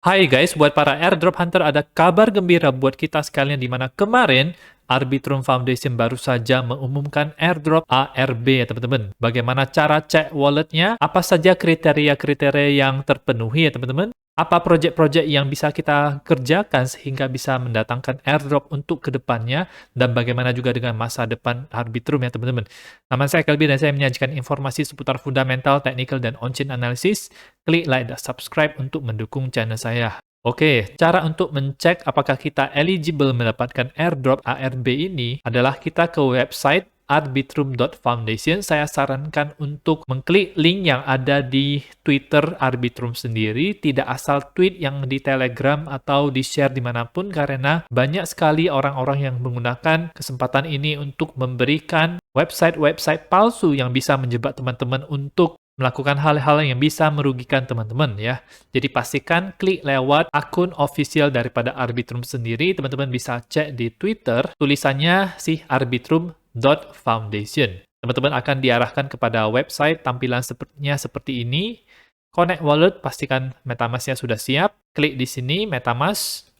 Hai guys, buat para airdrop hunter ada kabar gembira buat kita sekalian di mana kemarin Arbitrum Foundation baru saja mengumumkan airdrop ARB ya teman-teman. Bagaimana cara cek walletnya, apa saja kriteria-kriteria yang terpenuhi ya teman-teman, apa proyek-proyek yang bisa kita kerjakan sehingga bisa mendatangkan airdrop untuk kedepannya, dan bagaimana juga dengan masa depan Arbitrum ya teman-teman. Nama saya Kelby dan saya menyajikan informasi seputar fundamental, technical, dan on-chain analysis. Klik like dan subscribe untuk mendukung channel saya. Oke, cara untuk mencek apakah kita eligible mendapatkan airdrop ARB ini adalah kita ke website arbitrum.foundation. Saya sarankan untuk mengklik link yang ada di Twitter Arbitrum sendiri, tidak asal tweet yang di Telegram atau di-share dimanapun, karena banyak sekali orang-orang yang menggunakan kesempatan ini untuk memberikan website-website palsu yang bisa menjebak teman-teman untuk melakukan hal-hal yang bisa merugikan teman-teman ya. Jadi pastikan klik lewat akun official daripada Arbitrum sendiri. Teman-teman bisa cek di Twitter, tulisannya sih arbitrum.foundation. Teman-teman akan diarahkan kepada website, tampilan sepertinya seperti ini. Connect wallet, pastikan MetaMask-nya sudah siap. Klik di sini MetaMask.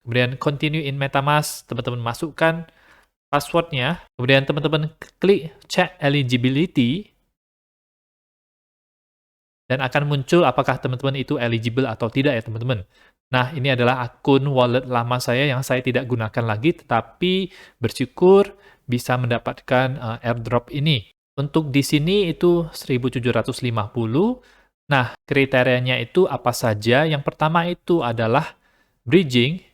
Kemudian continue in MetaMask, teman-teman masukkan passwordnya. Kemudian teman-teman klik check eligibility. Dan akan muncul apakah teman-teman itu eligible atau tidak ya teman-teman. Nah, ini adalah akun wallet lama saya yang saya tidak gunakan lagi, tetapi bersyukur bisa mendapatkan airdrop ini. Untuk di sini itu 1750. Nah, kriterianya itu apa saja? Yang pertama itu adalah bridging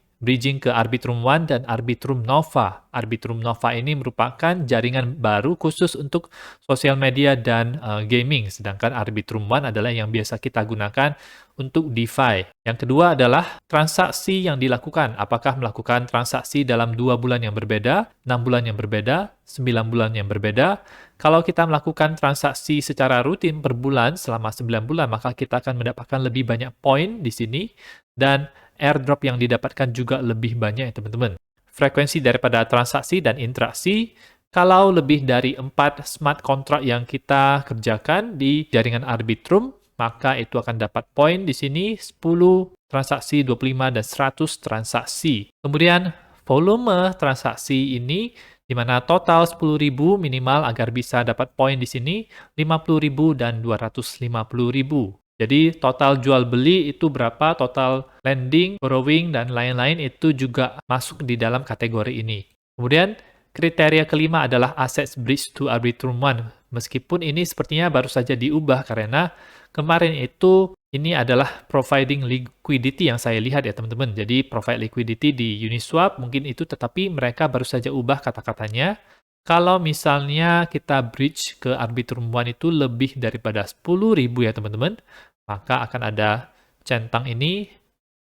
ke Arbitrum One dan Arbitrum Nova. Arbitrum Nova ini merupakan jaringan baru khusus untuk sosial media dan gaming, sedangkan Arbitrum One adalah yang biasa kita gunakan untuk DeFi. Yang kedua adalah transaksi yang dilakukan. Apakah melakukan transaksi dalam 2 bulan yang berbeda, 6 bulan yang berbeda, 9 bulan yang berbeda. Kalau kita melakukan transaksi secara rutin per bulan selama 9 bulan, maka kita akan mendapatkan lebih banyak poin di sini, dan airdrop yang didapatkan juga lebih banyak ya teman-teman. Frekuensi daripada transaksi dan interaksi, kalau lebih dari 4 smart contract yang kita kerjakan di jaringan Arbitrum, maka itu akan dapat poin di sini 10 transaksi, 25, dan 100 transaksi. Kemudian volume transaksi ini di mana total 10.000 minimal agar bisa dapat poin di sini, 50.000 dan 250.000. Jadi total jual beli itu berapa, total lending, borrowing, dan lain-lain itu juga masuk di dalam kategori ini. Kemudian kriteria kelima adalah assets bridge to Arbitrum One. Meskipun ini sepertinya baru saja diubah karena kemarin itu ini adalah providing liquidity yang saya lihat ya teman-teman. Jadi provide liquidity di Uniswap mungkin itu, tetapi mereka baru saja ubah kata-katanya. Kalau misalnya kita bridge ke Arbitrum One itu lebih daripada 10.000 ya teman-teman, maka akan ada centang ini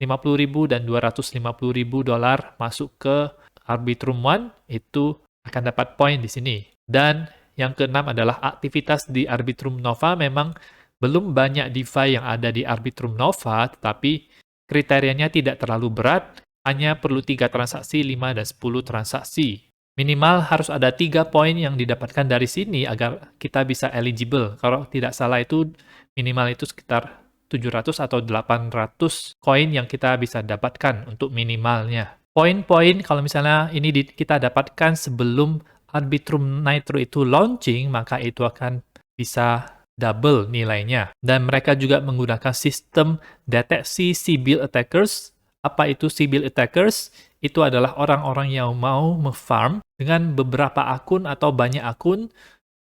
50.000 dan 250.000 dolar masuk ke Arbitrum One, itu akan dapat poin di sini. Dan yang keenam adalah aktivitas di Arbitrum Nova. Memang belum banyak DeFi yang ada di Arbitrum Nova, tetapi kriterianya tidak terlalu berat, hanya perlu 3 transaksi, 5, dan 10 transaksi. Minimal harus ada 3 poin yang didapatkan dari sini agar kita bisa eligible. Kalau tidak salah itu minimal itu sekitar 700 atau 800 koin yang kita bisa dapatkan untuk minimalnya. Poin-poin kalau misalnya ini kita dapatkan sebelum Arbitrum Nitro itu launching, maka itu akan bisa double nilainya. Dan mereka juga menggunakan sistem deteksi Sybil attackers. Apa itu Sybil attackers? Itu adalah orang-orang yang mau nge-farm dengan beberapa akun atau banyak akun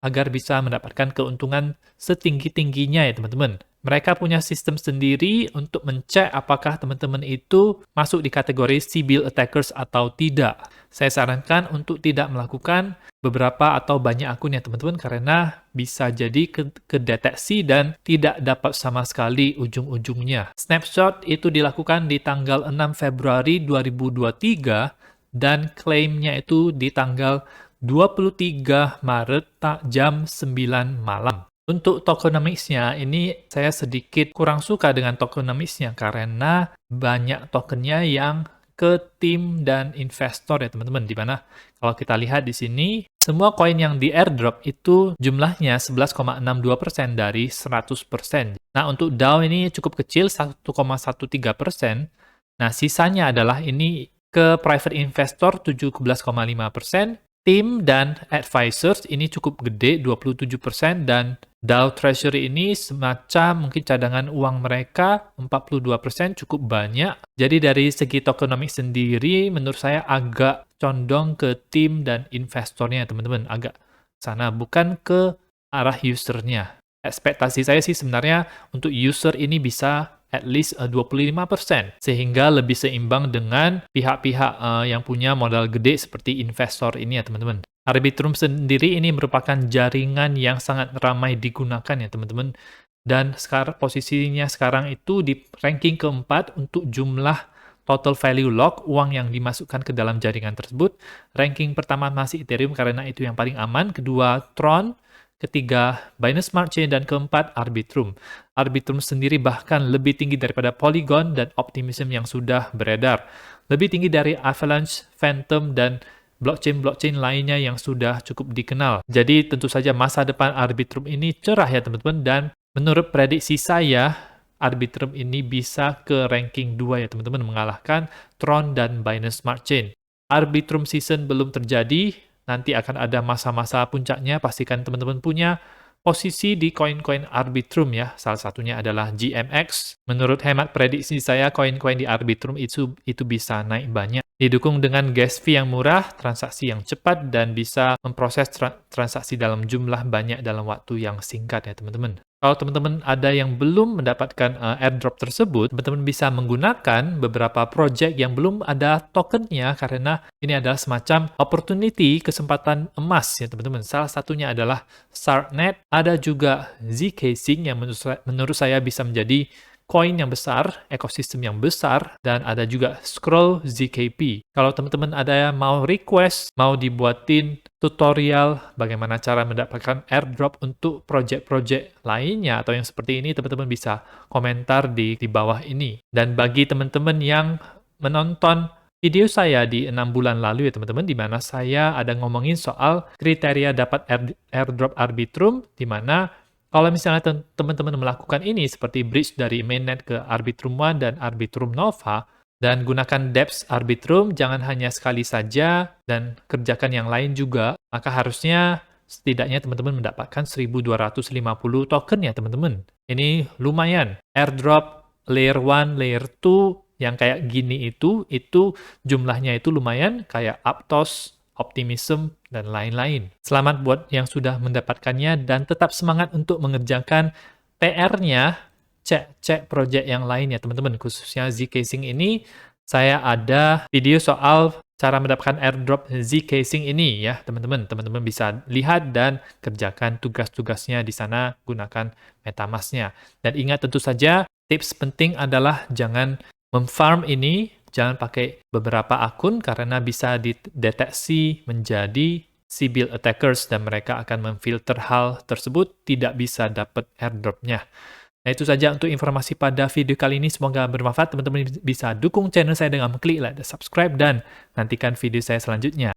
agar bisa mendapatkan keuntungan setinggi-tingginya ya teman-teman. Mereka punya sistem sendiri untuk mencek apakah teman-teman itu masuk di kategori Sybil attackers atau tidak. Saya sarankan untuk tidak melakukan beberapa atau banyak akun ya teman-teman, karena bisa jadi kedeteksi dan tidak dapat sama sekali ujung-ujungnya. Snapshot itu dilakukan di tanggal 6 Februari 2023 dan klaimnya itu di tanggal 23 Maret jam 9 malam. Untuk tokenomics-nya, ini saya sedikit kurang suka dengan tokenomics-nya karena banyak tokennya yang ke tim dan investor ya teman-teman. Dimana kalau kita lihat di sini, Semua koin yang di airdrop itu jumlahnya 11,62% dari 100%. Nah, untuk DAO ini cukup kecil, 1,13%. Nah, sisanya adalah ini ke private investor 17,5%, tim dan advisors ini cukup gede 27%, dan DAO Treasury ini semacam mungkin cadangan uang mereka 42%, cukup banyak. Jadi dari segi tokenomics sendiri menurut saya agak condong ke tim dan investornya teman-teman, agak sana, bukan ke arah usernya. Ekspektasi saya sih sebenarnya untuk user ini bisa at least 25%, sehingga lebih seimbang dengan pihak-pihak yang punya modal gede seperti investor ini ya teman-teman. Arbitrum sendiri ini merupakan jaringan yang sangat ramai digunakan ya teman-teman, dan sekarang posisinya sekarang itu di ranking keempat untuk jumlah total value lock, uang yang dimasukkan ke dalam jaringan tersebut. Ranking pertama masih Ethereum karena itu yang paling aman, kedua Tron, ketiga Binance Smart Chain, dan keempat Arbitrum. Arbitrum sendiri bahkan lebih tinggi daripada Polygon dan Optimism yang sudah beredar. Lebih tinggi dari Avalanche, Phantom, dan blockchain-blockchain lainnya yang sudah cukup dikenal. Jadi tentu saja masa depan Arbitrum ini cerah ya teman-teman, dan menurut prediksi saya, Arbitrum ini bisa ke ranking 2 ya teman-teman, mengalahkan Tron dan Binance Smart Chain. Arbitrum season belum terjadi, nanti akan ada masa-masa puncaknya, pastikan teman-teman punya posisi di koin-koin Arbitrum ya, salah satunya adalah GMX. Menurut hemat prediksi saya, koin-koin di Arbitrum itu bisa naik banyak. Didukung dengan gas fee yang murah, transaksi yang cepat, dan bisa memproses transaksi dalam jumlah banyak dalam waktu yang singkat ya teman-teman. Kalau teman-teman ada yang belum mendapatkan airdrop tersebut, teman-teman bisa menggunakan beberapa project yang belum ada tokennya, karena ini adalah semacam opportunity, kesempatan emas ya teman-teman. Salah satunya adalah Starknet, ada juga zCasing yang menurut saya bisa menjadi koin yang besar, ekosistem yang besar, dan ada juga Scroll ZKP. Kalau teman-teman ada yang mau request, mau dibuatin tutorial bagaimana cara mendapatkan airdrop untuk project-project lainnya atau yang seperti ini, teman-teman bisa komentar di bawah ini. Dan bagi teman-teman yang menonton video saya di 6 bulan lalu ya teman-teman, di mana saya ada ngomongin soal kriteria dapat airdrop Arbitrum, di mana kalau misalnya teman-teman melakukan ini seperti bridge dari mainnet ke Arbitrum One dan Arbitrum Nova, dan gunakan dApps Arbitrum, jangan hanya sekali saja dan kerjakan yang lain juga, maka harusnya setidaknya teman-teman mendapatkan 1.250 token ya teman-teman. Ini lumayan. Airdrop layer 1, layer 2 yang kayak gini itu jumlahnya itu lumayan, kayak Aptos, Optimism, dan lain-lain. Selamat buat yang sudah mendapatkannya, dan tetap semangat untuk mengerjakan PR-nya, cek project yang lain ya teman-teman, khususnya zCasing ini. Saya ada video soal cara mendapatkan airdrop zCasing ini ya teman-teman. Teman-teman bisa lihat dan kerjakan tugas-tugasnya di sana, gunakan MetaMask-nya. Dan ingat tentu saja, tips penting adalah jangan memfarm ini, jangan pakai beberapa akun karena bisa dideteksi menjadi Sibyl attackers dan mereka akan memfilter hal tersebut, tidak bisa dapat airdropnya. Nah, itu saja untuk informasi pada video kali ini. Semoga bermanfaat. Teman-teman bisa dukung channel saya dengan klik like dan subscribe, dan nantikan video saya selanjutnya.